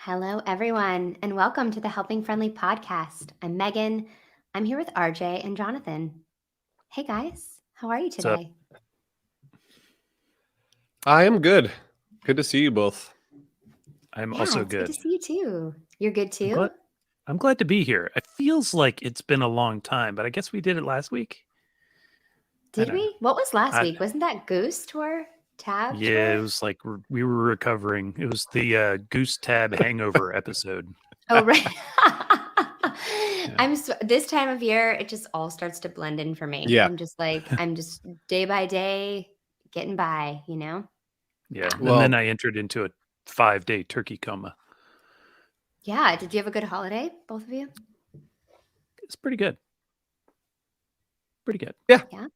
Hello, everyone, and welcome to the Helping Friendly podcast. I'm Megan. I'm here with RJ and Jonathan. Hey, guys, how are you What's up? today? I am good. Good to see you both. I'm Yeah, also it's good to good. see you too. You're good I'm too? glad, I'm glad to be here. It feels like it's been a long time, but I guess we did it last week. Did we? What was last I, week? Wasn't that Goose Tour? Tab yeah, Tour? it was like we were recovering. It was the Goose Tab hangover episode. Oh, right. Yeah. This time of year, it just all starts to blend in for me. Yeah. I'm just day by day getting by, you know? Yeah. And Well, then I entered into a 5-day turkey coma. Yeah. Did you have a good holiday, both of you? It's pretty good. Pretty good. yeah, Yeah.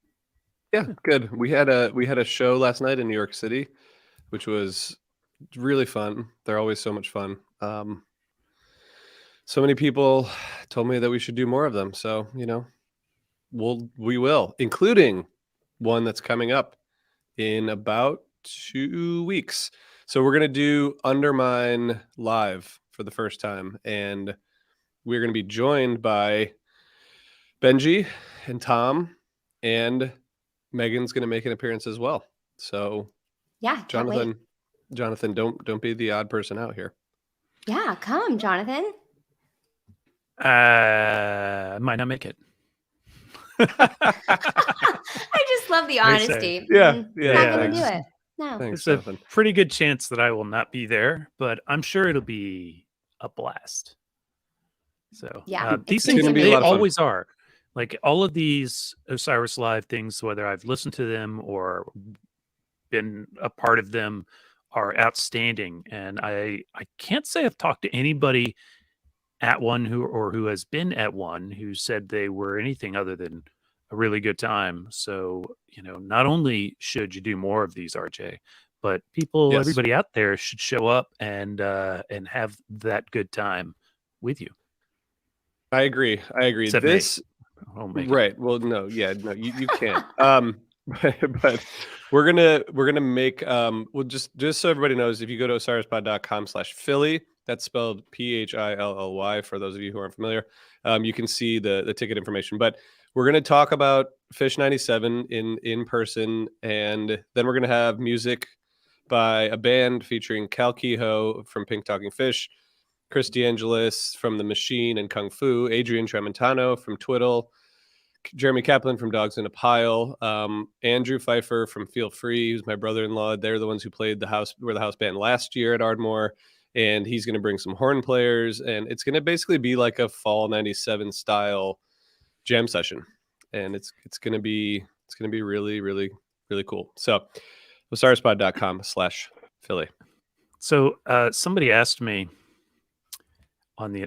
good. We had a show last night in New York City, which was really fun. They're always so much fun. So many people told me that we should do more of them. So, we will, including one that's coming up in about 2 weeks. So we're going to do Undermine live for the first time, and we're going to be joined by Benji and Tom, and Megan's going to make an appearance as well. So, Yeah. Can't wait. Jonathan, don't be the odd person out here. Yeah. Come, Jonathan. I might not make it. I just love the Nice honesty. Yeah, Not gonna thanks. do it. No. Thanks, There's a Jonathan. pretty good chance that I will not be there, but I'm sure it'll be a blast. So Yeah, these it's things, gonna be they a lot of fun. always are. Like all of these Osiris Live things, whether I've listened to them or been a part of them, are outstanding. And I can't say I've talked to anybody at one who has been at one who said they were anything other than a really good time. So, not only should you do more of these, RJ, but Yes. everybody out there should show up and have that good time with you. I agree. Except This me. I'll make it. right. Well, no, you can't. But we're gonna make well, just so everybody knows, if you go to osirispod.com/Philly, that's spelled PHILLY for those of you who aren't familiar, you can see the ticket information. But we're gonna talk about Fish 97 in person, and then we're gonna have music by a band featuring Cal Kehoe from Pink Talking Fish, Chris DeAngelis from The Machine and Kung Fu, Adrian Tramontano from Twiddle, Jeremy Kaplan from Dogs in a Pile, Andrew Pfeiffer from Feel Free, who's my brother-in-law. They're the ones who played the house band last year at Ardmore, and he's going to bring some horn players, and it's going to basically be like a fall 97 style jam session, and it's going to be really, really, really cool. So osirispod.com/Philly. So somebody asked me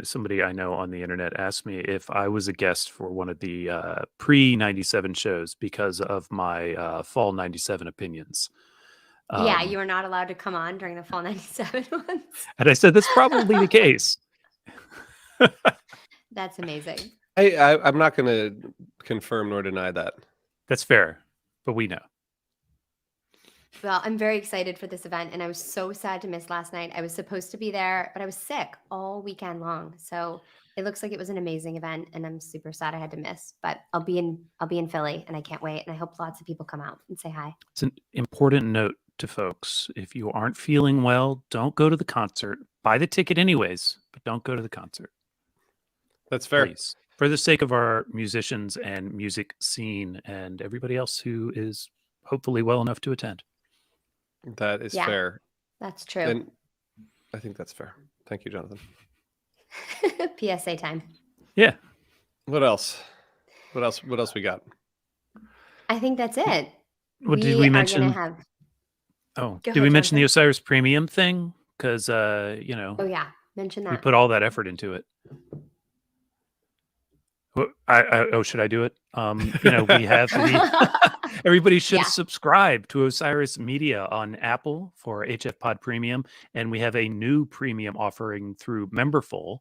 somebody I know on the internet asked me if I was a guest for one of the pre-97 shows because of my fall 97 opinions. Yeah, you are not allowed to come on during the fall 97 ones. And I said, that's probably the case. That's amazing. I'm not going to confirm nor deny that. That's fair, but we know. Well, I'm very excited for this event, and I was so sad to miss last night. I was supposed to be there, but I was sick all weekend long. So it looks like it was an amazing event, and I'm super sad I had to miss. But I'll be in Philly, and I can't wait. And I hope lots of people come out and say hi. It's an important note to folks. If you aren't feeling well, don't go to the concert. Buy the ticket anyways, but don't go to the concert. That's fair. Please. For the sake of our musicians and music scene and everybody else who is hopefully well enough to attend. That is Yeah. fair. That's true. And I think that's fair. Thank you, Jonathan. PSA time. Yeah. What else? What else we got? I think that's it. What did we mention? Go Did ahead, we mention the Jonathan. Osiris Premium thing? Because Oh yeah, mention we that. put all that effort into it. Should I do it? We have everybody should Yeah. subscribe to Osiris Media on Apple for HF Pod Premium, and we have a new premium offering through Memberful,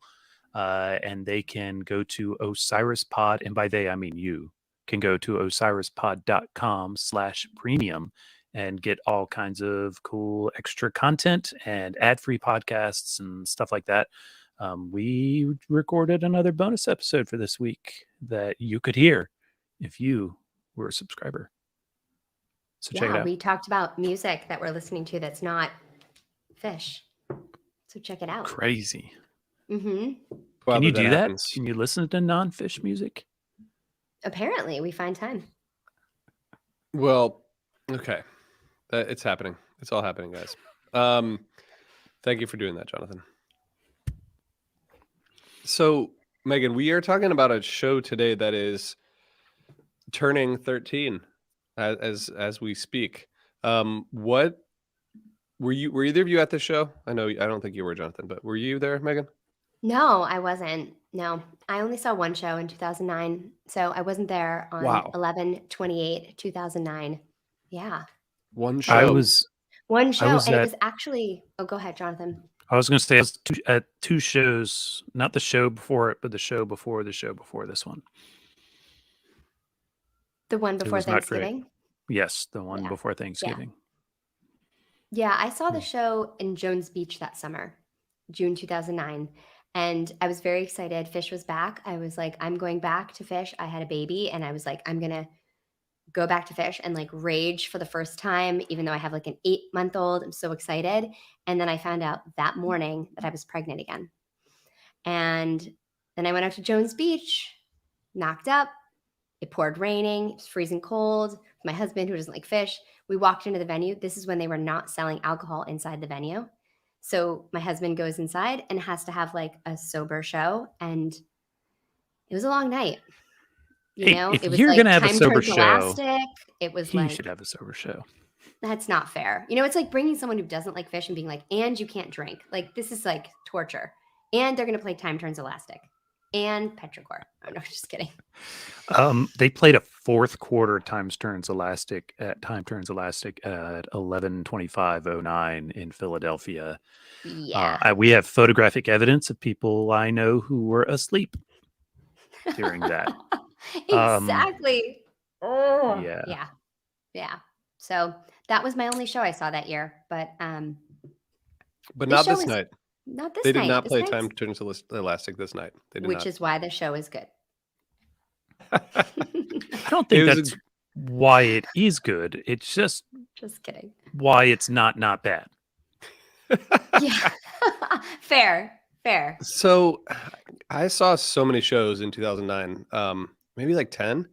and they can go to Osiris Pod, and by they I mean you can go to osirispod.com/premium and get all kinds of cool extra content and ad-free podcasts and stuff like that. We recorded another bonus episode for this week that you could hear if you were a subscriber. So check it Yeah, out. we talked about music that we're listening to that's not Fish. So check it out. Crazy. Mm-hmm. Wow, Can you do that? happens. Can you listen to non-Fish music? Apparently, we find time. Well, okay. It's happening. It's all happening, guys. Thank you for doing that, Jonathan. So, Megan, we are talking about a show today that is turning 13 as we speak. What were either of you at the show? I don't think you were, Jonathan, but were you there, Megan? No, I wasn't. No, I only saw one show in 2009. So I wasn't there on Wow. 11/28/2009. Yeah. One show. I was One show. was And it at- was actually, oh, go ahead, Jonathan. I was going to say I was at two shows, not the show before it, but the show before the show before this one. The one before was not great. Thanksgiving. Yes, the one Yeah. before Thanksgiving. Yeah, I saw the show in Jones Beach that summer, June 2009. And I was very excited. Fish was back. I was like, I'm going back to Fish. I had a baby and I was like, I'm going to go back to Fish and like rage for the first time, even though I have like an 8-month-old. I'm so excited. And then I found out that morning that I was pregnant again. And then I went out to Jones Beach, knocked up. It poured raining. It was freezing cold. My husband, who doesn't like fish, we walked into the venue. This is when they were not selling alcohol inside the venue. So my husband goes inside and has to have like a sober show. And it was a long night. Hey, if it was you're like gonna have a time sober turns show, elastic. It was He like, should have a sober show. that's not fair. It's like bringing someone who doesn't like fish and being like, and you can't drink. Like, this is like torture. And they're going to play Time Turns Elastic and Petrichor. Oh, no, just kidding. They played a fourth quarter Time Turns Elastic at 11:25:09 in Philadelphia. Yeah. We have photographic evidence of people I know who were asleep during that. Exactly. Oh, Yeah. Yeah. So that was my only show I saw that year. But But this not show this is- night. not this They night. did not This play night's- Time Turns Elastic this night. They did which not. is why the show is good. I don't think It was that's why it is good. It's just Just kidding. why it's not bad. Yeah. Fair. So I saw so many shows in 2009. Maybe like 10.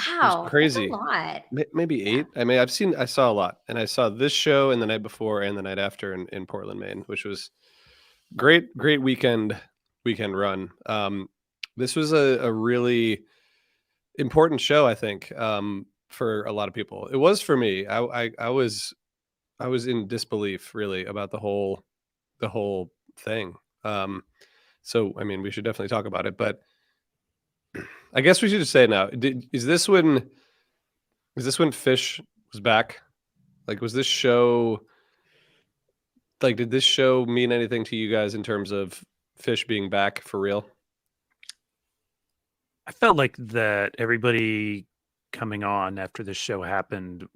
Wow. crazy. That's a lot. Maybe 8. I mean, I saw a lot, and I saw this show and the night before and the night after in Portland, Maine, which was great weekend run. This was a really important show, I think, for a lot of people. It was for me. I was in disbelief really about the whole thing. So I mean, we should definitely talk about it, but I guess we should just say now, is this when Fish was back? Like, was this show, like, did this show mean anything to you guys in terms of Fish being back for real? I felt like that everybody coming on after this show happened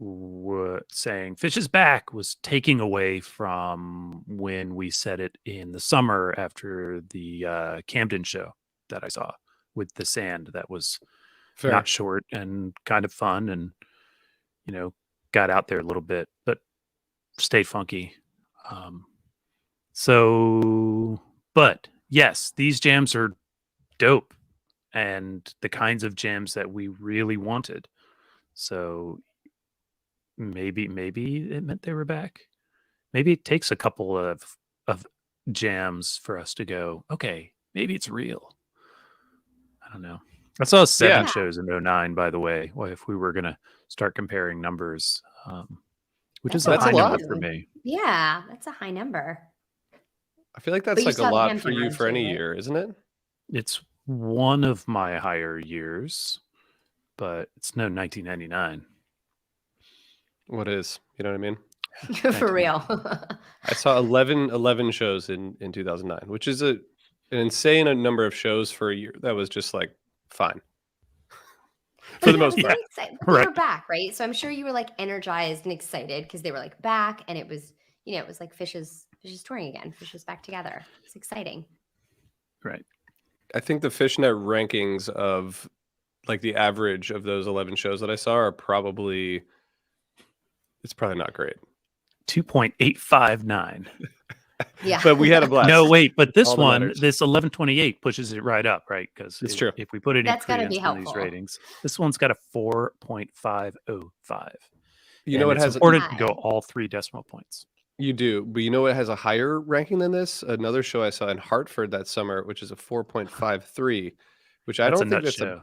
saying Fish is back was taking away from when we said it in the summer after the Camden show that I saw with the sand. That was Fair. not short and kind of fun and, got out there a little bit, but stayed funky. But yes, these jams are dope and the kinds of jams that we really wanted. So maybe it meant they were back. Maybe it takes a couple of jams for us to go, okay, maybe it's real. I don't know. I saw 7 Yeah. shows in 2009, by the way. Well, if we were going to start comparing numbers, which is a That's a high lot. number for me. Yeah, that's a high number. I feel like that's But you like saw a the lot Hampton for you run for too, any right? year, isn't it? It's one of my higher years, but it's no 1999. What is? You know what I mean? For real. I saw 11 shows in 2009, which is an insane number of shows for a year. That was just like fine. for the most I was part. so excited. They Right. were back, right? So I'm sure you were like energized and excited because they were like back, and it was, it was like Fish's touring again. Fish was back together. It's exciting. Right. I think the Fishnet rankings of like the average of those 11 shows that I saw are probably, it's probably not great. 2.859. Yeah. But we had a blast. No, wait, but this All that one, matters. this 1128 pushes it right up, right? Because It's true. if we put it in That's gotta be credence on these helpful. ratings, this one's got a 4.505. You know, And it it's has important to high. go all 3 decimal points. You do, but you know what has a higher ranking than this? Another show I saw in Hartford that summer, which is a 4.53, which I That's a don't think nut that's show.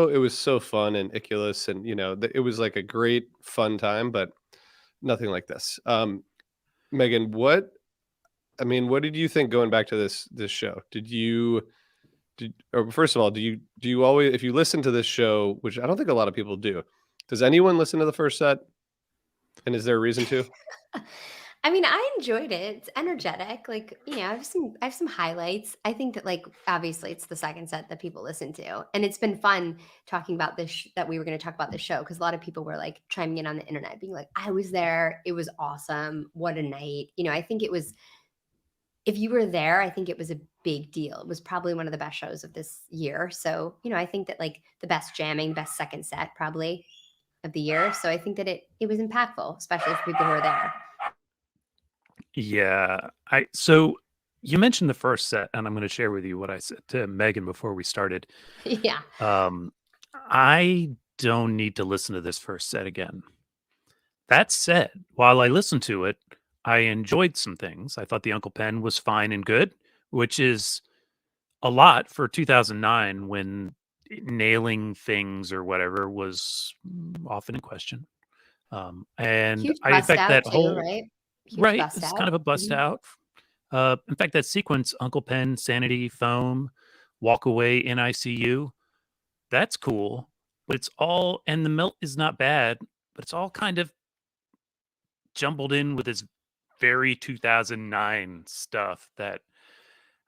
it was so fun and iculous, and it was like a great fun time, but nothing like this. Megan, what did you think going back to this show? Or first of all, do you always, if you listen to this show, which I don't think a lot of people do, does anyone listen to the first set? And is there a reason to? I mean, I enjoyed it. It's energetic. Like, I have some highlights. I think that like obviously it's the second set that people listen to. And it's been fun talking about this that we were going to talk about the show because a lot of people were like chiming in on the internet being like, I was there. It was awesome. What a night. I think it was, if you were there, I think it was a big deal. It was probably one of the best shows of this year. So, I think that like the best jamming, best second set probably of the year. So I think that it was impactful, especially for people who were there. Yeah. So you mentioned the first set, and I'm going to share with you what I said to Megan before we started. Yeah. I don't need to listen to this first set again. That said, while I listened to it, I enjoyed some things. I thought the Uncle Pen was fine and good, which is a lot for 2009 when nailing things or whatever was often in question. And Huge in bust fact, out that too, whole right? Huge right, bust it's out. kind of a bust Mhm. out. In fact, that sequence, Uncle Pen, Sanity, Foam, Walk Away, NICU, that's cool. But it's all, and the melt is not bad, but it's all kind of jumbled in with this very 2009 stuff that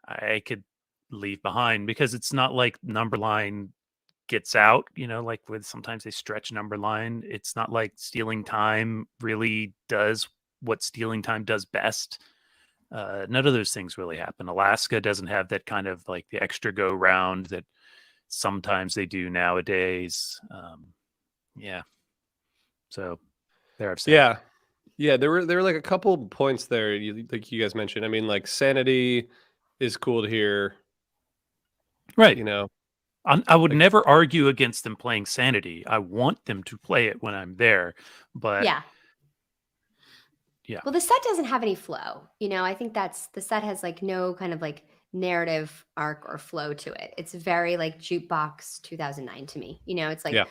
I could leave behind because it's not like Numberline gets out, like with sometimes they stretch Numberline. It's not like Stealing Time really does what Stealing Time does best. None of those things really happen. Alaska doesn't have that kind of like the extra go round that sometimes they do nowadays. Yeah. So there I've said. Yeah. There were like a couple points there, like you guys mentioned. I mean, like Sanity is cool to hear. Right. You know, I would like never argue against them playing Sanity. I want them to play it when I'm there, but Yeah. yeah. Well, the set doesn't have any flow. I think the set has like no kind of like narrative arc or flow to it. It's very like jukebox 2009 to me. It's like, yeah,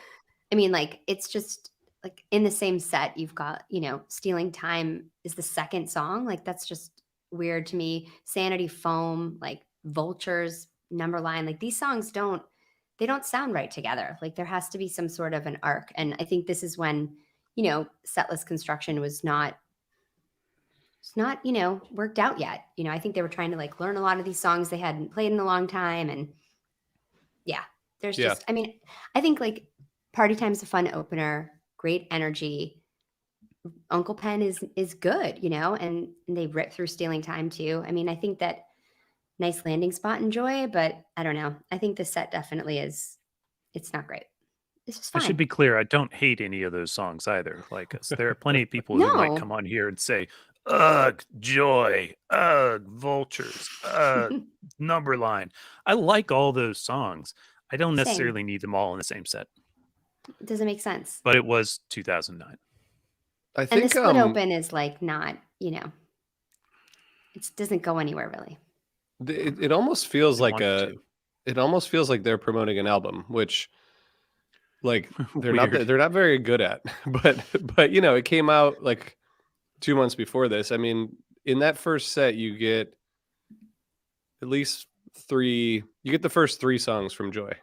I mean, like it's just like in the same set, you've got, Stealing Time is the second song. Like that's just weird to me. Sanity, Foam, like Vultures, Numberline, like these songs they don't sound right together. Like there has to be some sort of an arc. And I think this is when, setlist construction was not, it's not, worked out yet. I think they were trying to like learn a lot of these songs they hadn't played in a long time. And yeah, there's Yeah. just, I mean, I think like Party Time's a fun opener, great energy. Uncle Pen is good, and they rip through Stealing Time too. I mean, I think that nice landing spot and Joy, but I don't know. I think the set definitely is, it's not great. It's just I should fine. be clear. I don't hate any of those songs either. Like there are plenty of people who might No. come on here and say, "Ugh, Joy, ugh, Vultures, Numberline." I like all those songs. I don't Same. necessarily need them all in the same set, It doesn't make sense. but it was 2009. I And the think split open is like not, it doesn't go anywhere really. it almost feels They like wanted to. it almost feels like they're promoting an album, which like they're Weird. not very good at. But it came out like 2 months before this. I mean, in that first set, you get at least you get the first 3 songs from Joy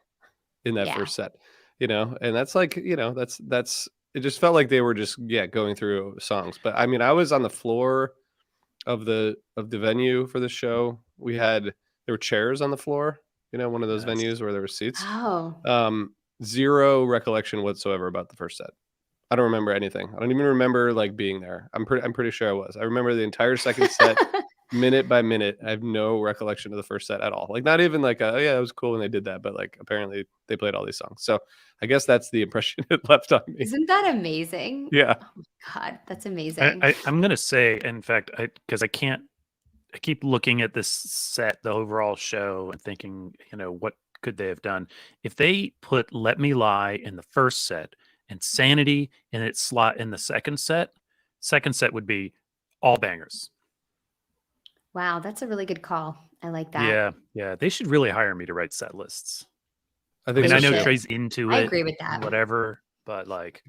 in that Yeah. first set, and that's like, that's it just felt like they were just going through songs. But I mean, I was on the floor of the venue for the show. There were chairs on the floor, one of those Yes. venues where there were seats. Oh. zero recollection whatsoever about the first set. I don't remember anything. I don't even remember like being there. I'm pretty sure I was. I remember the entire second set, minute by minute. I have no recollection of the first set at all. Like not even like oh yeah, it was cool when they did that, but like apparently they played all these songs. So I guess that's the impression it left on me. Isn't that amazing? Yeah. Oh my God, that's amazing. I'm gonna say, in fact, because I keep looking at this set, the overall show, and thinking, what could they have done if they put "Let Me Lie" in the first set and "Sanity" in its slot in the second set? Second set would be all bangers. Wow, that's a really good call. I like that. Yeah. They should really hire me to write set lists. I I think mean, so I know too. Trey's into I it, agree with that. whatever, but like,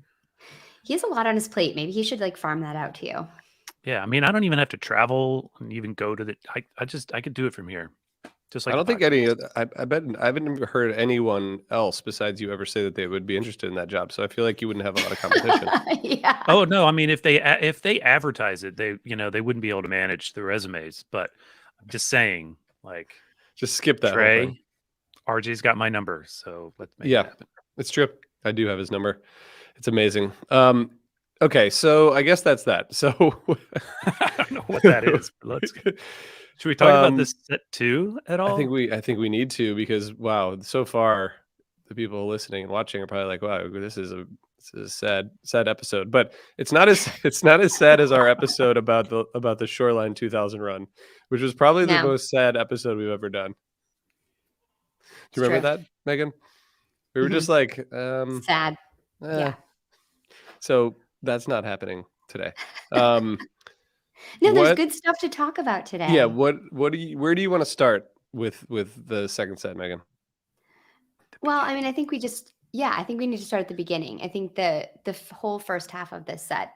He has a lot on his plate. Maybe he should like farm that out to you. yeah, I mean, I don't even have to travel and even go to the. I could do it from here, just like I don't the think any. I bet I haven't heard anyone else besides you ever say that they would be interested in that job. So I feel like you wouldn't have a lot of competition. Yeah. Oh no, I mean if they advertise it, they wouldn't be able to manage the resumes. But I'm just saying, like Just skip that whole thing. Trey, RJ's got my number, so let's make Yeah. it happen. It's true. I do have his number. It's amazing. Okay, so I guess that's that. So I don't know what that is. But should we talk about this set too at all? I think we need to, because wow, so far the people listening and watching are probably like, wow, this is a sad episode. But it's not as sad as our episode about the Shoreline 2000 run, which was probably the No. most sad episode we've ever done. Do you remember that, Megan? We were just like sad. Yeah. So that's not happening today. No, there's good stuff to talk about today. Yeah. Where do you want to start with the second set, Megan? Well, I mean, I think we need to start at the beginning. I think the whole first half of this set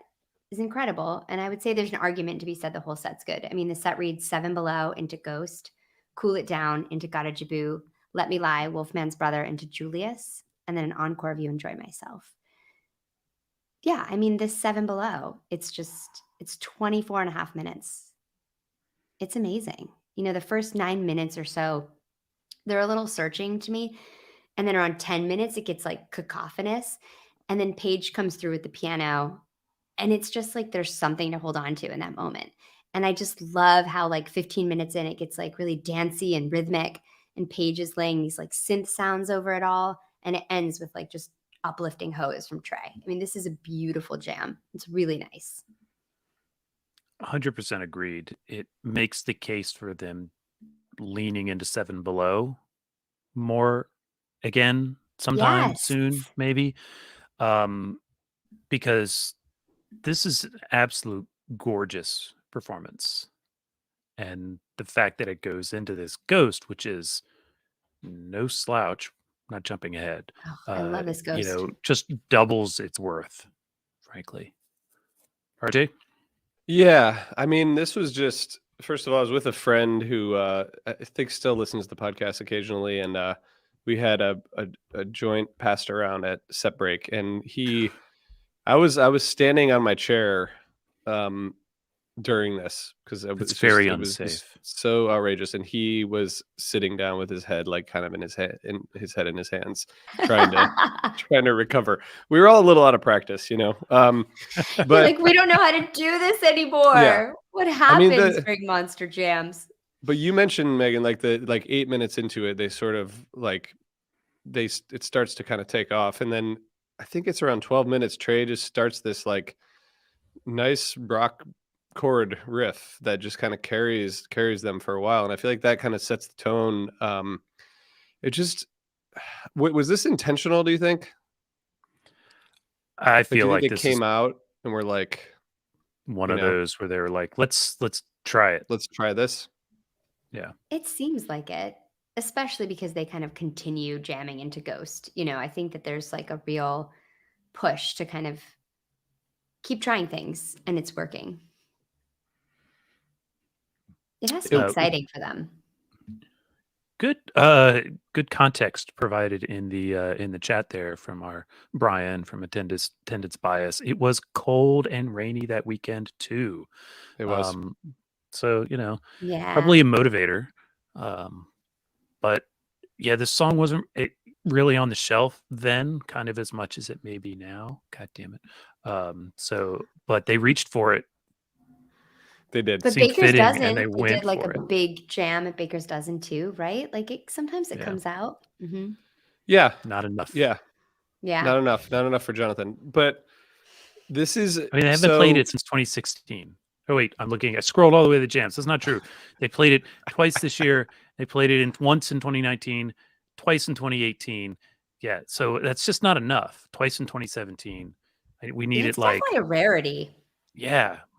is incredible. And I would say there's an argument to be said the whole set's good. I mean, the set reads 7 Below into Ghost, Cool It Down into Gotta Jaboo, Let Me Lie, Wolfman's Brother into Julius, and then an encore of You Enjoy Myself. Yeah, I mean, this 7 Below, it's 24 and a half minutes. It's amazing. The first 9 minutes or so, they're a little searching to me. And then around 10 minutes, it gets like cacophonous. And then Paige comes through with the piano. And it's just like there's something to hold on to in that moment. And I just love how like 15 minutes in, it gets like really dancey and rhythmic. And Paige is laying these like synth sounds over it all. And it ends with like just uplifting hose from Trey. I mean, this is a beautiful jam. It's really nice. 100% agreed. It makes the case for them leaning into 7 Below more again sometime soon, maybe, because this is an absolute gorgeous performance, and the fact that it goes into this Ghost, which is no slouch, not jumping ahead, Oh, I love this Ghost. just doubles its worth, frankly. RJ? Yeah, I mean, this was just, first of all, I was with a friend who I think still listens to the podcast occasionally, and we had a joint passed around at set break, and I was standing on my chair during this because it was very it unsafe. was so outrageous, and he was sitting down with his head like kind of in his head in his hands, trying to recover. We were all a little out of practice, but like, we don't know how to do this anymore. Yeah. What happens during Monster Jams? But you mentioned, Megan, like 8 minutes into it, they sort of like it starts to kind of take off, and then I think it's around 12 minutes, Trey just starts this like nice rock chord riff that just kind of carries them for a while, and I feel like that kind of sets the tone. It just was this intentional, do you think? I feel like it this came is out and we're like one of those where they were like, let's try it. Let's try this. Yeah. It seems like it, especially because they kind of continue jamming into Ghost. I think that there's like a real push to kind of keep trying things, and it's working. It has to be exciting for them. Good context provided in the chat there from our Brian from Attendance Bias. It was cold and rainy that weekend too. It was. So Yeah, probably a motivator. But yeah, this song wasn't. really on the shelf then, kind of as much as it may be now. God damn it. But they reached for it, They did. But seemed Baker's fitting, and Dozen, they they did went like for a it. big jam at Baker's Dozen too, right? Like sometimes it Yeah. comes out. Mhm. Yeah. Not enough. Yeah. Yeah. Not enough. Not enough for Jonathan. But this is I mean, they haven't played so it since 2016. Oh wait, I scrolled all the way to the jams. That's not true. They played it twice this year. They played it once in 2019, twice in 2018. Yeah, so that's just not enough. Twice in 2017. We Yeah, needed it's definitely a rarity.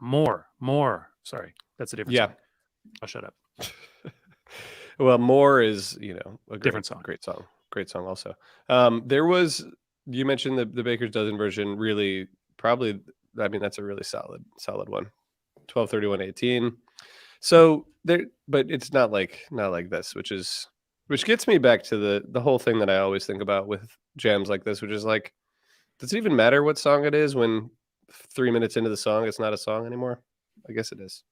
more. Sorry, that's a different yeah. song. I'll shut up. Well, More is, a Different song. great song also. There was, you mentioned the Baker's Dozen version, really probably, I mean, that's a really solid one. 12/31/18. So there, but it's not like this, which gets me back to the whole thing that I always think about with jams like this, which is like, does it even matter what song it is when 3 minutes into the song it's not a song anymore? I guess it is.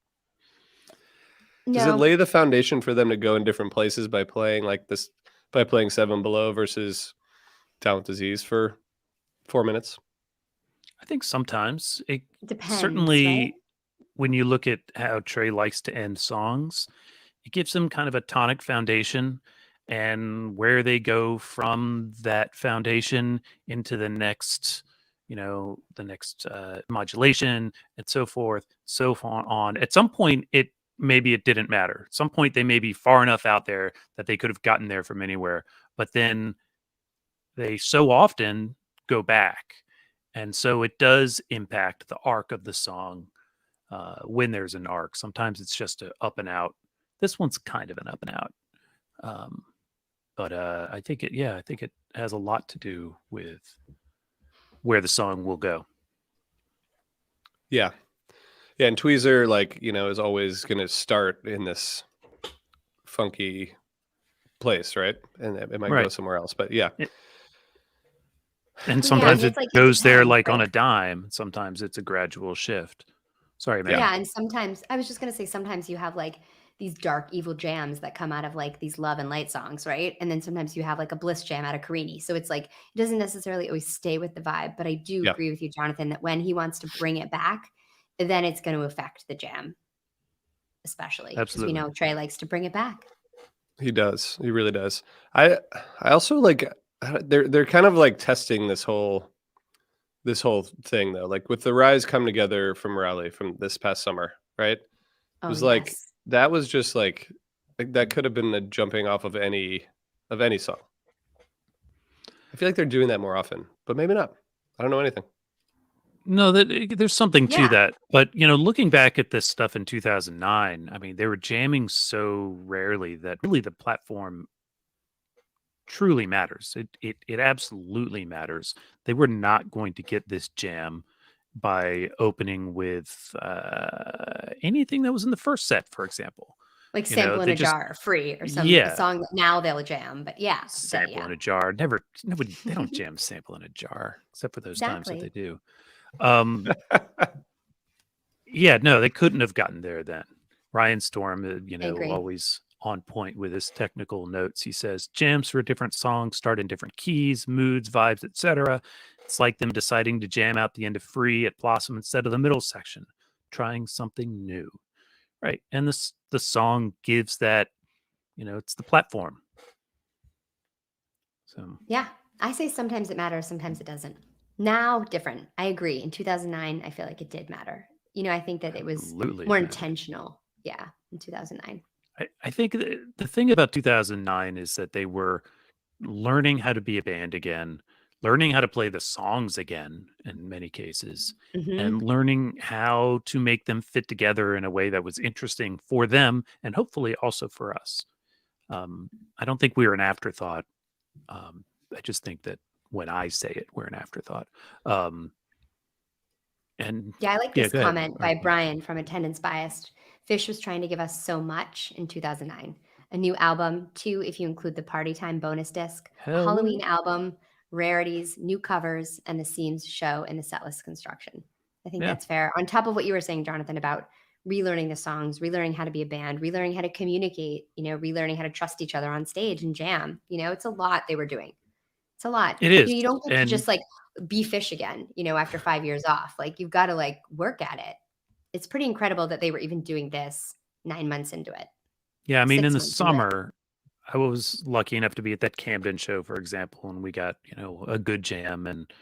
Does it No. lay the foundation for them to go in different places by playing like this, by playing Seven Below versus Talent Disease for 4 minutes? I think sometimes it Depends, certainly, right? when you look at how Trey likes to end songs, it gives them kind of a tonic foundation, and where they go from that foundation into the next, modulation and so forth, so on. At some point, maybe it didn't matter. At some point, they may be far enough out there that they could have gotten there from anywhere, but then they so often go back. And so it does impact the arc of the song, when there's an arc. Sometimes it's just a up and out. This one's kind of an up and out. Um, but I think it has a lot to do with where the song will go. Yeah. Yeah, and Tweezer, like, is always going to start in this funky place, right? And it might go Right. somewhere else, but yeah. And Yeah, sometimes and it's it like, it goes there depends, like on a right? dime. Sometimes it's a gradual shift. Sorry, man. Yeah, and sometimes I was just gonna say sometimes you have like these dark evil jams that come out of like these love and light songs, right? And then sometimes you have like a bliss jam out of Carini. So it's like it doesn't necessarily always stay with the vibe, but I do Yeah. agree with you, Jonathan, that when he wants to bring it back, then it's going to affect the jam, especially because we Absolutely. know Trey likes to bring it back. He does. He really does. I also like, they're kind of like testing this whole thing though. Like with the Rise Come Together from Raleigh from this past summer, right? It Oh, was like, yes. that was just like that could have been a jumping off of any song. I feel like they're doing that more often, but maybe not. I don't know anything. No, there's something to Yeah. that. But, looking back at this stuff in 2009, I mean, they were jamming so rarely that really the platform truly matters. It absolutely matters. They were not going to get this jam by opening with anything that was in the first set, for example. Like Sample in They a just, Jar, Free, or a yeah, song that now they'll jam. But yeah, sample in a jar. Nobody, they don't jam sample in a jar, except for those times that they Exactly. do. Yeah, no, they couldn't have gotten there then. Ryan Storm, I agree. always on point with his technical notes. He says jams for different songs start in different keys, moods, vibes, etc. It's like them deciding to jam out the end of Free at Blossom instead of the middle section, trying something new, right? And the song gives that, it's the platform. So Yeah, I say sometimes it matters, sometimes it doesn't. Now, different. I agree. In 2009, I feel like it did matter. I think that it was absolutely, more it mattered. intentional. Yeah, in 2009. I think the thing about 2009 is that they were learning how to be a band again, learning how to play the songs again in many cases, and Hmm. learning how to make them fit together in a way that was interesting for them and hopefully also for us. I don't think we were an afterthought. I just think that when I say it, we're an afterthought. And Yeah, I like yeah, this go ahead. comment by Brian from Attendance Biased. Fish was trying to give us so much in 2009. A new album, 2 if you include the Party Time bonus disc, a Hell Halloween yeah. album, rarities, new covers, and the seams show in the setlist construction. I think Yeah. that's fair. On top of what you were saying, Jonathan, about relearning the songs, relearning how to be a band, relearning how to communicate, relearning how to trust each other on stage and jam. It's a lot they were doing. It's a lot. It is. You don't get to And just like be fish again, after 5 years off. Like you've got to like work at it. It's pretty incredible that they were even doing this 9 months into it, yeah, I mean, in the 6 months into it. summer, I was lucky enough to be at that Camden show, for example, and we got, a good jam. And,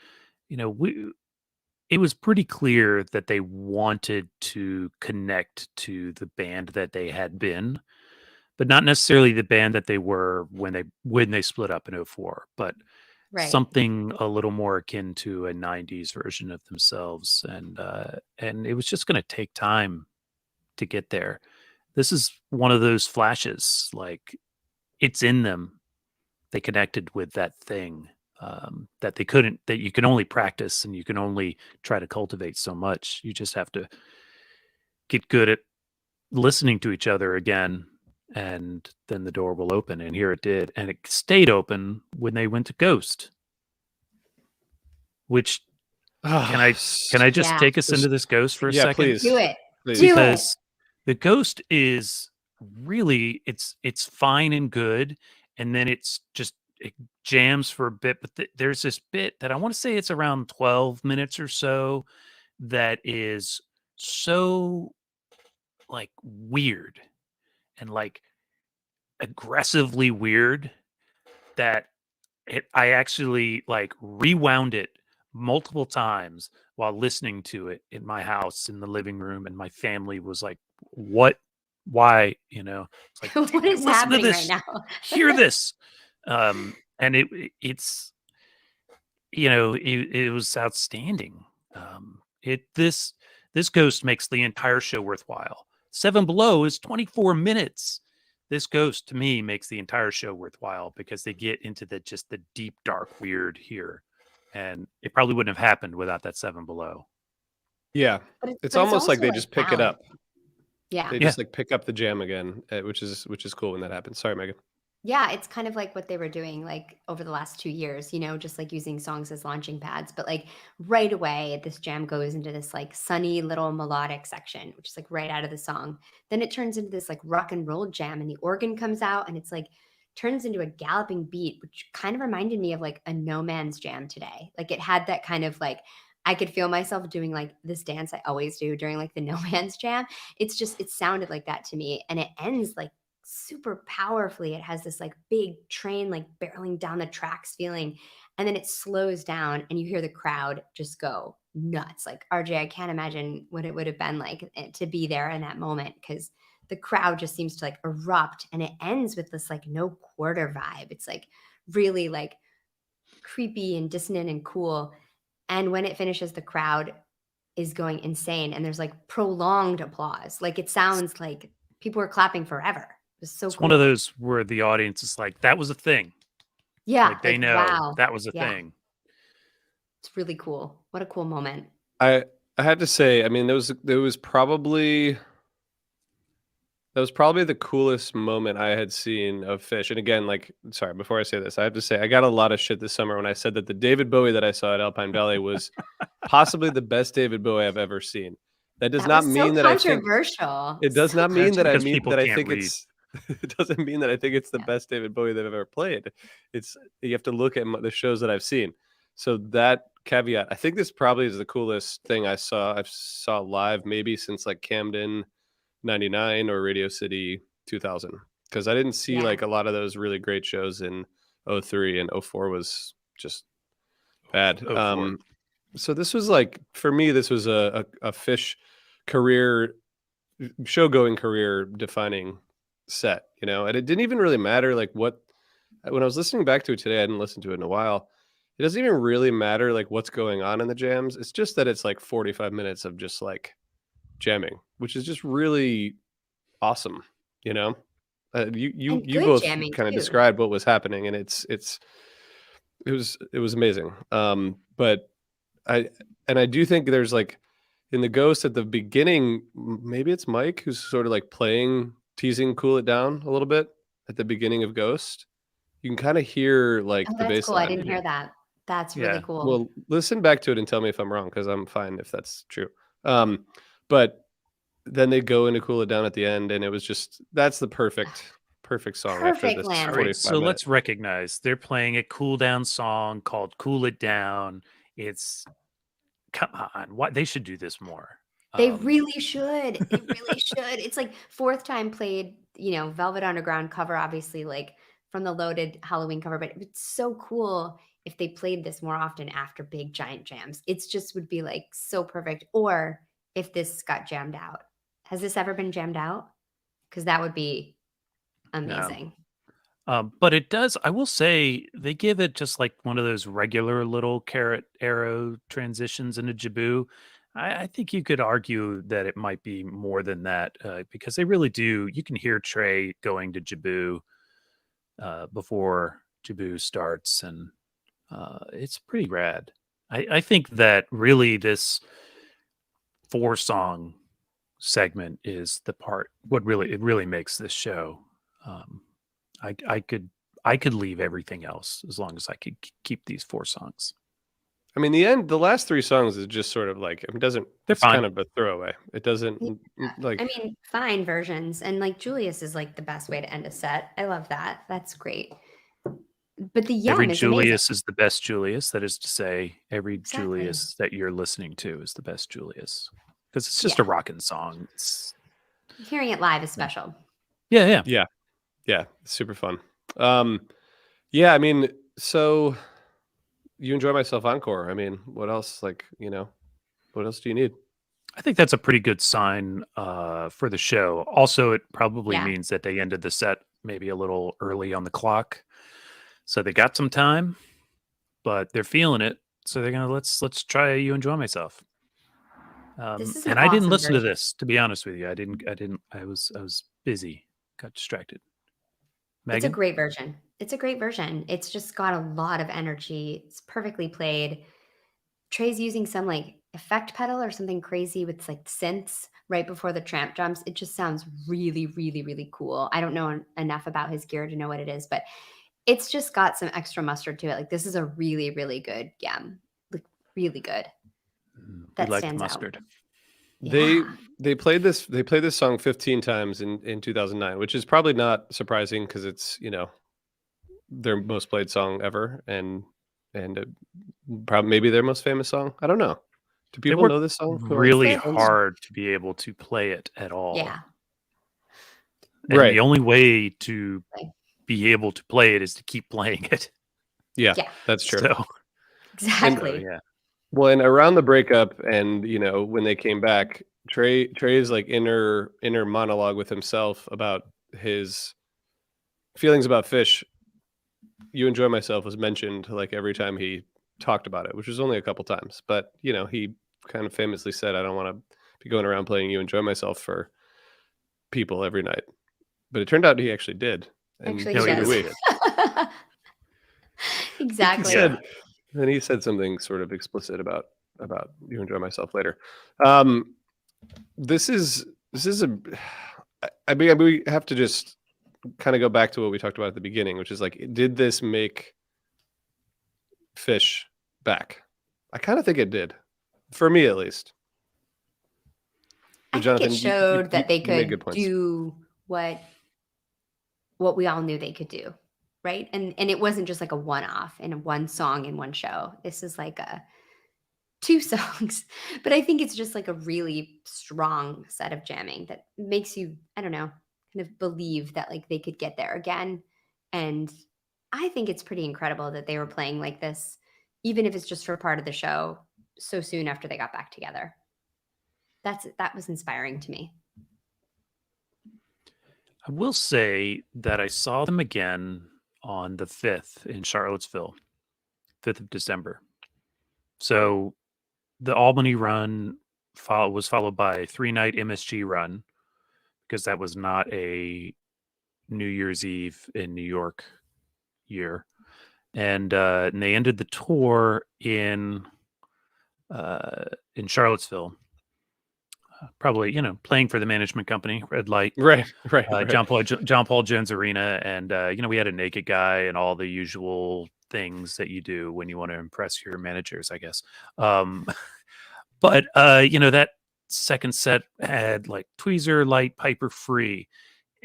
it was pretty clear that they wanted to connect to the band that they had been, but not necessarily the band that they were when they split up in '04, but Right. something a little more akin to a 90s version of themselves. And it was just going to take time to get there. This is one of those flashes, like it's in them. They connected with that thing that you can only practice and you can only try to cultivate so much. You just have to get good at listening to each other again, and then the door will open. And here it did. And it stayed open when they went to Ghost, which can I just Yeah. take us into this Ghost for a Yeah, second? please. Do it. Please. Do it. Because the Ghost is really it's fine and good, and then it jams for a bit. But there's this bit that I want to say it's around 12 minutes or so that is so like weird and like aggressively weird that I actually like rewound it multiple times while listening to it in my house in the living room, and my family was like, "What? Why?" It's like, What is listen to happening right this, now? hear this, and it's it was outstanding. This Ghost makes the entire show worthwhile. Seven Below is 24 minutes. This Ghost to me makes the entire show worthwhile because they get into the deep dark weird here, and it probably wouldn't have happened without that Seven Below. Yeah, But it's almost like also, they just pick it balance. up. Yeah. They just like pick up the jam again, which is cool when that happens. Sorry, Megan. Yeah, it's kind of like what they were doing like over the last 2 years, just like using songs as launching pads. But like right away, this jam goes into this like sunny little melodic section, which is like right out of the song. Then it turns into this like rock and roll jam, and the organ comes out and it's like turns into a galloping beat, which kind of reminded me of like a No Man's Jam today. Like it had that kind of like I could feel myself doing like this dance I always do during like the No Man's Jam. It sounded like that to me. And it ends like super powerfully. It has this like big train like barreling down the tracks feeling, and then it slows down and you hear the crowd just go nuts. Like RJ, I can't imagine what it would have been like to be there in that moment, because the crowd just seems to like erupt, and it ends with this like no quarter vibe. It's like really like creepy and dissonant and cool. And when it finishes, the crowd is going insane and there's like prolonged applause. Like it sounds like people were clapping forever. It was so It's cool. one of those where the audience is like, "That was a thing." Yeah, Like they know wow. that was a Yeah. thing. It's really cool. What a cool moment. I had to say, I mean, there was probably the coolest moment I had seen of Fish. And again, like, sorry, before I say this, I have to say I got a lot of shit this summer when I said that the David Bowie that I saw at Alpine Valley was possibly the best David Bowie I've ever seen. That does That not was mean so that I think controversial. it does So not mean That's that I because mean people that I can't think read. it's it doesn't mean that I think it's the Yeah. best David Bowie they've ever played. It's you have to look at the shows that I've seen. So that caveat, I think this probably is the coolest thing I saw live maybe since like Camden 99 or Radio City 2000, because I didn't see Yeah. like a lot of those really great shows in 03, and 04 was just bad. 04. So this was like, for me, this was a Fish career, show going career defining set, and it didn't even really matter like what, when I was listening back to it today, I hadn't listened to it in a while. It doesn't even really matter like what's going on in the jams. It's just that it's like 45 minutes of just like jamming, which is just really awesome. You And you good both jamming kind of too. described what was happening, and it was amazing. But I do think there's like in the Ghost at the beginning, maybe it's Mike who's sort of like teasing Cool It Down a little bit at the beginning of Ghost. You can kind of hear like Oh, the that's bass cool. I line. didn't hear that. That's really Yeah. cool. Well, listen back to it and tell me if I'm wrong, because I'm fine if that's true. But then they go into Cool It Down at the end, and it was just that's the perfect perfect song after Perfect this landing. All right, 45 so minutes. let's recognize they're playing a cool down song called "Cool It Down." It's come on, what they should do this more. They really should. They really should. It's like fourth time played, Velvet Underground cover, obviously, like from the Loaded Halloween cover, but it's so cool if they played this more often after big giant jams. It's just would be like so perfect. Or if this got jammed out. Has this ever been jammed out? Because that would be amazing. But it does. I will say they give it just like one of those regular little carrot arrow transitions into Jaboo. I think you could argue that it might be more than that because they really do. You can hear Trey going to Jaboo before Jaboo starts, and it's pretty rad. I think that really this 4-song segment is the part what really makes this show. I could leave everything else as long as I could keep these 4 songs. I mean, the last 3 songs is just sort of like it doesn't. They're It's fine. kind of a throwaway. It doesn't like. I mean, fine versions. And like Julius is like the best way to end a set. I love that. That's great. But the yam Every is Julius is the best Julius. That is to say, every Exactly. Julius that you're listening to is the best Julius because it's just a rockin' song. It's amazing. Hearing it live is special. yeah. Yeah, super fun. Yeah, I mean, so you Enjoy Myself encore. I mean, what else? Like, what else do you need? I think that's a pretty good sign for the show. Also, it probably Yeah. means that they ended the set maybe a little early on the clock, so they got some time, but they're feeling it. So they're gonna let's try You Enjoy Myself. This is an And I didn't awesome listen to version. this, to be honest with you. I didn't. I was busy, got distracted. It's a Megan, great version. It's a great version. It's just got a lot of energy. It's perfectly played. Trey's using some like effect pedal or something crazy with like synths right before the tramp drums. It just sounds really, really, really cool. I don't know enough about his gear to know what it is, but it's just got some extra mustard to it. Like this is a really, really good yam. Like really good. we That like the stands out. mustard. They Yeah. played this song 15 times in 2009, which is probably not surprising because it's their most played song ever, and probably maybe their most famous song. I don't know. Do They people worked know this song? really their- hard to be able to play it at all. Yeah. And Right. the only way to Right. be able to play it is to keep playing it. Yeah, Yeah. that's true. So, Exactly. yeah. Well, and around the breakup, and when they came back, Trey's like inner monologue with himself about his feelings about Fish. You Enjoy Myself was mentioned like every time he talked about it, which was only a couple times. But he kind of famously said, "I don't want to be going around playing You Enjoy Myself for people every night." But it turned out he actually did. And Actually, No, he he does. really did. Exactly. Yeah. And he said something sort of explicit about You Enjoy Myself later. This is a. I mean, we have to just kind of go back to what we talked about at the beginning, which is like, did this make Fish back? I kind of think it did, for me at least. I think Jonathan, it showed that they you made good could points. do what we all knew they could do, right? And it wasn't just like a one-off in one song in one show. This is like a 2 songs, but I think it's just like a really strong set of jamming that makes you, I don't know, kind of believe that like they could get there again. And I think it's pretty incredible that they were playing like this, even if it's just for part of the show so soon after they got back together. That was inspiring to me. I will say that I saw them again on the 5th in Charlottesville, 5th of December. So the Albany run was followed by a 3-night MSG run because that was not a New Year's Eve in New York year. And they ended the tour in Charlottesville. Probably, playing for the management company, Red Light, Right. John Paul Jones Arena, and we had a naked guy and all the usual things that you do when you want to impress your managers, I guess. But that second set had like Tweezer, Light, Piper, Free,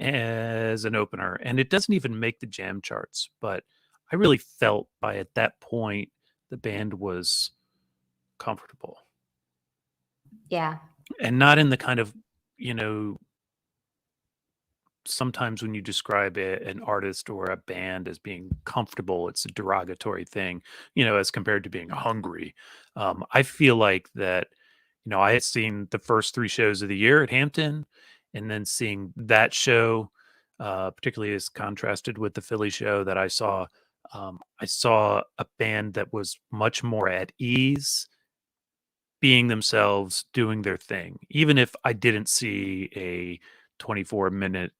as an opener, and it doesn't even make the jam charts. But I really felt by at that point the band was comfortable Yeah. and not in the kind of, you know, sometimes when you describe an artist or a band as being comfortable, it's a derogatory thing, you know, as compared to being hungry. I feel like that, you know, I had seen the first 3 shows of the year at Hampton, and then seeing that show, particularly as contrasted with the Philly show that I saw a band that was much more at ease, being themselves, doing their thing, even if I didn't see a 24-minute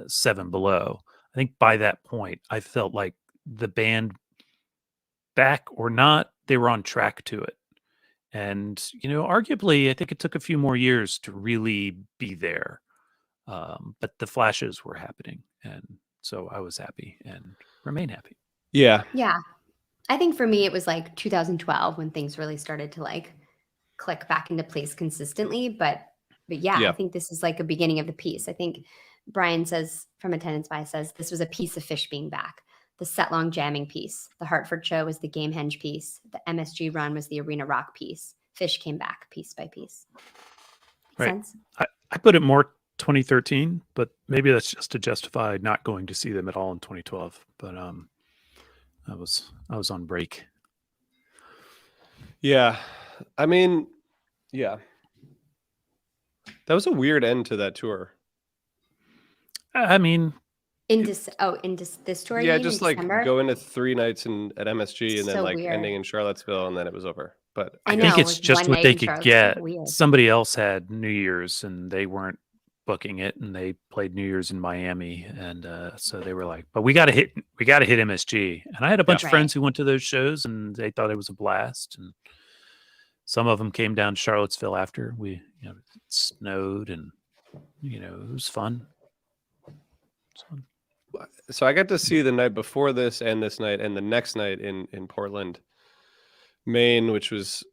7 Below. I think by that point, I felt like the band, back or not, they were on track to it. And, you know, arguably, I think it took a few more years to really be there. But the flashes were happening. And so I was happy and remain happy. Yeah. Yeah. I think for me, it was like 2012 when things really started to like click back into place consistently. But yeah, I Yeah. think this is like a beginning of the piece. I think Brian says from Attendance By says this was a piece of Fish being back. The set long jamming piece. The Hartford show was the Gamehenge piece. The MSG run was the arena rock piece. Fish came back piece by piece. Make Right. sense? I put it more 2013, but maybe that's just to justify not going to see them at all in 2012. But I was on break. Yeah. I mean, yeah. That was a weird end to that tour. I mean, In this tour, you Yeah, mean, just in like December? going to 3 nights at MSG and then So like weird. ending in Charlottesville, and then it was over. But I I know, think it it's was just one what night they in could Charlottesville. get. Weird. Somebody else had New Year's and they weren't booking it, and they played New Year's in Miami, and so they were like, "But we got to hit MSG." And I had a bunch of Right. friends who went to those shows, and they thought it was a blast. And some of them came down to Charlottesville after you know, it snowed, and you know, it was fun. so I got to see the night before this and this night and the next night in Portland, Maine, which was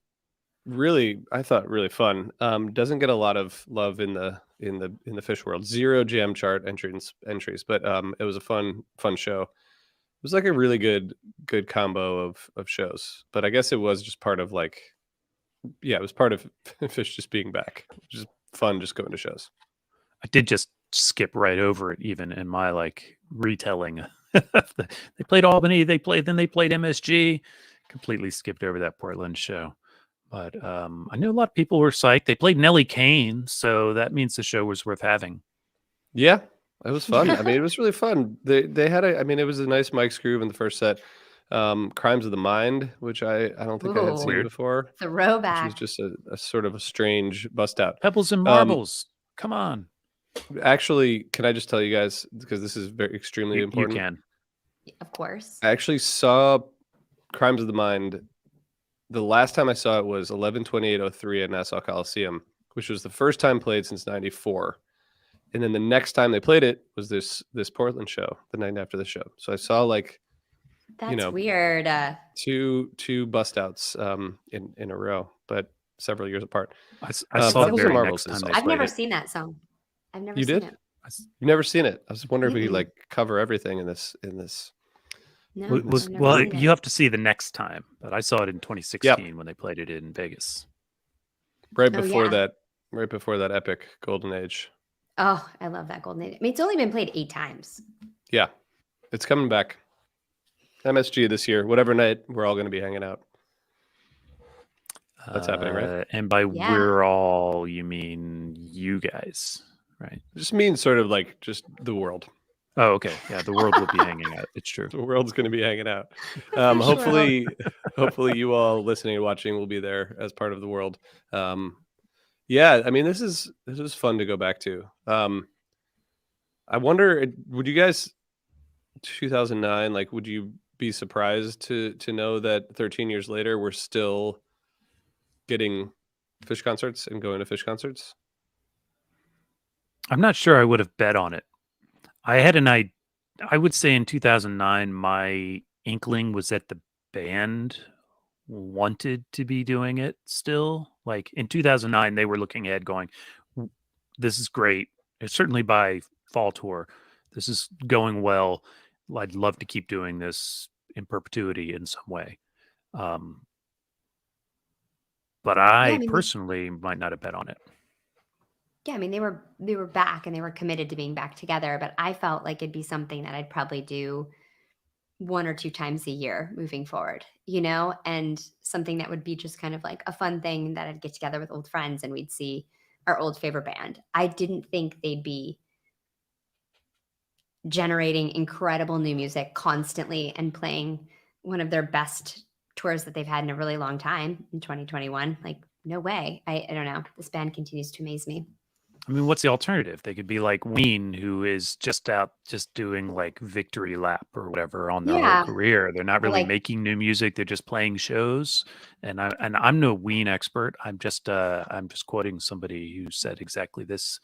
really, I thought, really fun. Doesn't get a lot of love in the Fish world. 0 jam chart entries, but it was a fun show. It was like a really good combo of shows. But I guess it was just part of like, yeah, it was part of Fish just being back. Just fun, just going to shows. I did just skip right over it, even in my like retelling. They played Albany, then they played MSG. Completely skipped over that Portland show. But I knew a lot of people were psyched. They played Nellie Kane, so that means the show was worth having. Yeah, it was fun. I mean, it was really fun. They had I mean, it was a nice Mike's Groove in the first set. Crimes of the Mind, which I don't think I had Ooh. seen Weird. before. Which Throwback. was just a sort of a strange bust out. Pebbles and Marbles. Come on. Actually, can I just tell you guys, because this is very extremely You important? can. Of course. I actually saw Crimes of the Mind. The last time I saw it was 11/28/03 at Nassau Coliseum, which was the first time played since '94. And then the next time they played it was this Portland show, the night after the show. So I saw like That's know, weird. two bust outs in a row, but several years apart. I saw the Pebbles and very Marbles next is time they I've played never it. seen that song. I've never You seen did? it. You've never seen it? I was wondering if we Mm-mm. like cover everything in this. No, Was, I've never well, seen you it. have to see the next time, but I saw it in 2016 when they played it in Vegas. Right Oh, before yeah. that epic golden age. Oh, I love that golden age. I mean, it's only been played 8 times. Yeah, it's coming back. MSG this year, whatever night we're all going to be hanging out. That's happening, right? And by Yeah. we're all, you mean you guys, right? It just means sort of like just the world. Oh, okay. Yeah, the world will be hanging out. It's true. The world's going to be hanging out. For Hopefully you all listening and watching will be there as part of the world. Yeah, I mean, this is fun to go back to. I wonder, would you guys 2009, like, would you be surprised to know that 13 years later we're still getting Fish concerts and going to Fish concerts? I'm not sure I would have bet on it. I would say in 2009, my inkling was that the band wanted to be doing it still. Like in 2009, they were looking ahead going, this is great. It's certainly by fall tour. This is going well. I'd love to keep doing this in perpetuity in some way. But Yeah, I I mean, personally might not have bet on it. yeah, I mean, they were back and they were committed to being back together, but I felt like it'd be something that I'd probably do 1 or 2 times a year moving forward, you know, and something that would be just kind of like a fun thing that I'd get together with old friends and we'd see our old favorite band. I didn't think they'd be generating incredible new music constantly and playing one of their best tours that they've had in a really long time in 2021. Like, no way. I don't know. This band continues to amaze me. I mean, what's the alternative? They could be like Ween, who is just out just doing like victory lap or whatever on their whole Yeah. career. They're not Or really like, making new music. They're just playing shows. And I'm no Ween expert. I'm just quoting somebody who said exactly this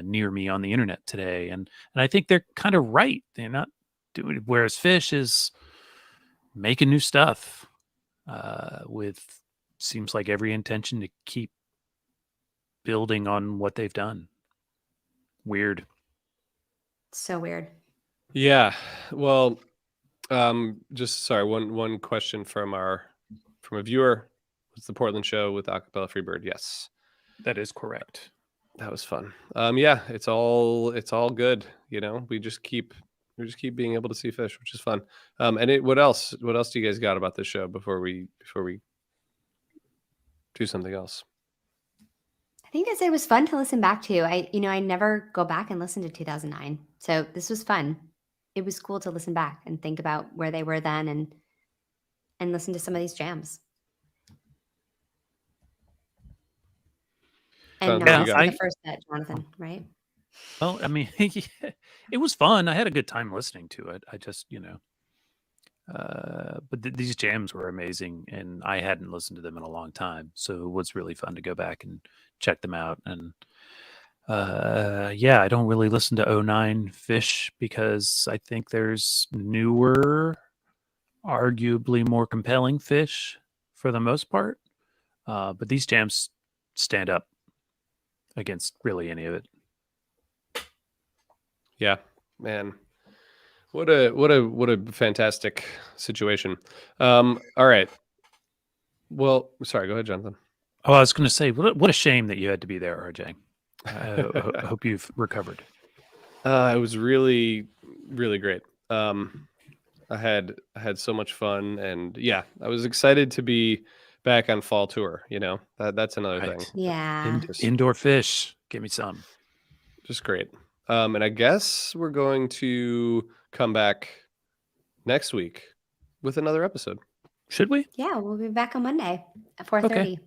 near me on the internet today. And I think they're kind of right. They're not doing, whereas Fish is making new stuff with seems like every intention to keep building on what they've done. Weird. so weird. Yeah. Well, just sorry, one question from a viewer. Was the Portland show with Acapella Freebird? Yes. That is correct. That was fun. Yeah, it's all good. You know, we just keep being able to see Fish, which is fun. What else do you guys got about this show before we do something else? I think I'd say it was fun to listen back to. I never go back and listen to 2009. So this was fun. It was cool to listen back and think about where they were then and listen to some of these jams. And Sounds not like you see got the first set, Jonathan, right? Well, I mean, it was fun. I had a good time listening to it. I just, but these jams were amazing, and I hadn't listened to them in a long time, so it was really fun to go back and check them out. And yeah, I don't really listen to '09 Fish because I think there's newer, arguably more compelling Fish for the most part. But these jams stand up against really any of it. Yeah, man. What a fantastic situation. All right. Well, sorry, go ahead, Jonathan. Oh, I was going to say, what a shame that you had to be there, RJ. I hope you've recovered. It was really, really great. I had so much fun, and yeah, I was excited to be back on fall tour. You know, that's another Right. thing. Yeah. Indoor Fish. Give me some. Just great. And I guess we're going to come back next week with another episode. Should we? Yeah, we'll be back on Monday at 4:30.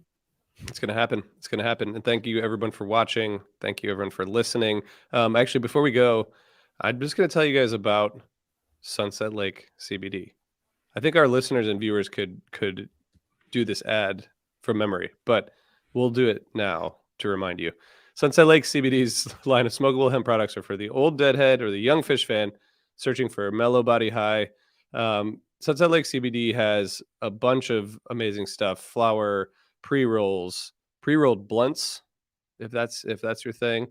It's going to happen. It's going to happen. And thank you, everyone, for watching. Thank you, everyone, for listening. Actually, before we go, I'm just going to tell you guys about Sunset Lake CBD. I think our listeners and viewers could do this ad from memory, but we'll do it now to remind you. Sunset Lake CBD's line of smokable hemp products are for the old deadhead or the young fish fan searching for a mellow body high. Sunset Lake CBD has a bunch of amazing stuff: flower, pre-rolls, pre-rolled blunts, if that's your thing.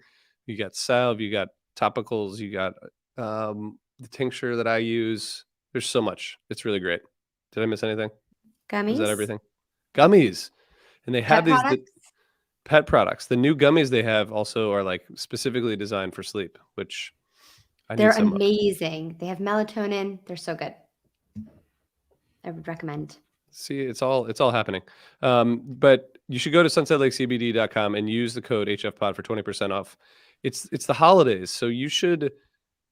You got salve, you got topicals, you got the tincture that I use. There's so much. It's really great. Did I miss anything? Gummies. Is that everything? Gummies. And they have Pet these products? pet products. The new gummies they have also are like specifically designed for sleep, which I They're need some of. amazing. They have melatonin. They're so good. I would recommend. See, it's all happening. But you should go to sunsetlakecbd.com and use the code HFPod for 20% off. It's the holidays, so you should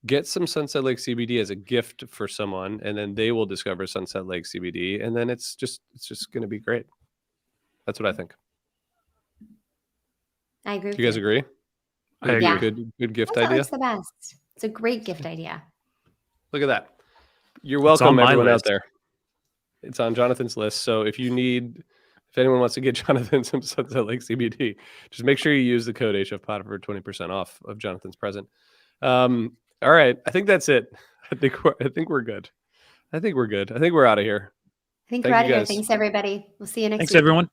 get some Sunset Lake CBD as a gift for someone, and then they will discover Sunset Lake CBD, and then it's just going to be great. That's what I think. I agree. Do you guys agree? I agree. Yeah. Good gift Sunset idea. Lake's the best. It's a great gift idea. Look at that. You're It's on welcome, my everyone out list. there. It's on Jonathan's list. So if anyone wants to get Jonathan some Sunset Lake CBD, just make sure you use the code HFPod for 20% off of Jonathan's present. All right. I think that's it. I think we're good. I think we're out of here. I think Thank we're out you of here. guys. Thanks, everybody. We'll see you next Thanks, week. everyone.